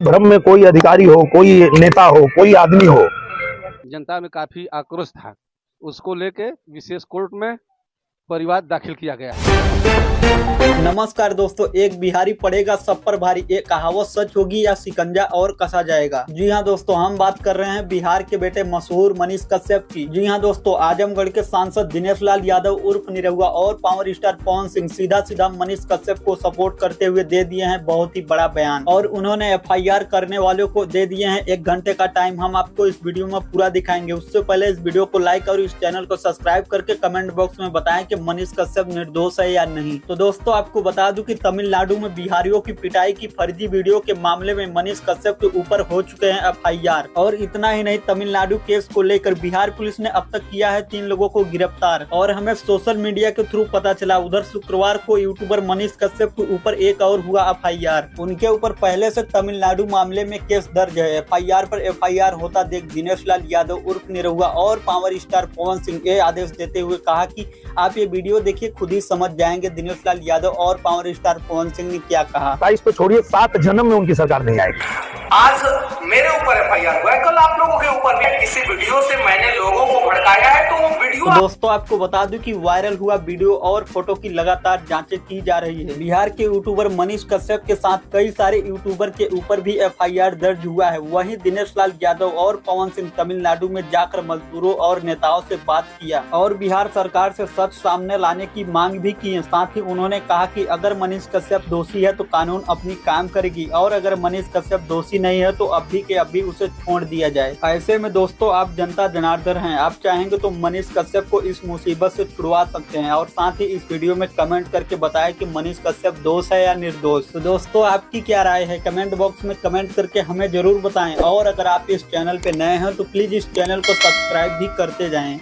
भ्रम में कोई अधिकारी हो, कोई नेता हो, कोई आदमी हो। जनता में काफी आक्रोश था, उसको लेके विशेष कोर्ट में परिवाद दाखिल किया गया। नमस्कार दोस्तों, एक बिहारी पड़ेगा सब पर भारी, एक कहावत सच होगी या शिकंजा और कसा जाएगा। जी हां दोस्तों, हम बात कर रहे हैं बिहार के बेटे मशहूर मनीष कश्यप की। जी हां दोस्तों, आजमगढ़ के सांसद दिनेश लाल यादव उर्फ निरहुआ और पावर स्टार पवन सिंह सीधा मनीष कश्यप को सपोर्ट करते हुए दे दिए हैं बहुत ही बड़ा बयान, और उन्होंने FIR करने वालों को दे दिए हैं 1 घंटे का टाइम। हम आपको इस वीडियो में पूरा दिखाएंगे। उससे पहले इस वीडियो को लाइक और इस चैनल को सब्सक्राइब करके कमेंट बॉक्स में बताएं कि मनीष कश्यप निर्दोष है या नहीं। तो दोस्तों, आपको बता दूं कि तमिलनाडु में बिहारियों की पिटाई की फर्जी वीडियो के मामले में मनीष कश्यप के ऊपर हो चुके हैं FIR। और इतना ही नहीं, तमिलनाडु केस को लेकर बिहार पुलिस ने अब तक किया है 3 लोगों को गिरफ्तार। और हमें सोशल मीडिया के थ्रू पता चला, उधर शुक्रवार को यूट्यूबर मनीष कश्यप के ऊपर एक और हुआ FIR। उनके ऊपर पहले से तमिलनाडु मामले में केस दर्ज है। FIR पर FIR होता देख दिनेश लाल यादव उर्फ निरहुआ और पावर स्टार पवन सिंह ये आदेश देते हुए कहा कि आप ये वीडियो देखिए, खुद ही समझ जाएंगे दिनेश लाल यादव और पावर स्टार पवन सिंह ने क्या कहा। 27 तो छोड़िए, 7 जन्म में उनकी सरकार नहीं आएगी। आज मेरे ऊपर FIR हुआ है, कल आप लोगों के ऊपर भी किसी वीडियो से मैंने लोगों को भड़काया है, तो वो वीडियो तो दोस्तों, आपको बता दूं कि वायरल हुआ वीडियो और फोटो की लगातार जांचें की जा रही है। बिहार के यूट्यूबर मनीष कश्यप के साथ कई सारे यूट्यूबर के ऊपर भी FIR दर्ज हुआ है। वहीं दिनेश लाल यादव और पवन सिंह तमिलनाडु में जाकर मजदूरों और नेताओं से बात किया और बिहार सरकार से सच सामने लाने की मांग भी की है। साथ ही उन्होंने कहा कि अगर मनीष कश्यप दोषी है तो कानून अपनी काम करेगी, और अगर मनीष कश्यप दोषी नहीं है तो अभी के अभी उसे छोड़ दिया जाए। ऐसे में दोस्तों, आप जनता जनार्दन हैं, आप चाहेंगे तो मनीष कश्यप को इस मुसीबत से छुड़वा सकते हैं। और साथ ही इस वीडियो में कमेंट करके बताएं कि मनीष कश्यप दोष है या निर्दोष। तो दोस्तों, आपकी क्या राय है कमेंट बॉक्स में कमेंट करके हमें जरूर बताएं। और अगर आप इस चैनल पे नए हैं तो प्लीज इस चैनल को सब्सक्राइब भी करते जाएं।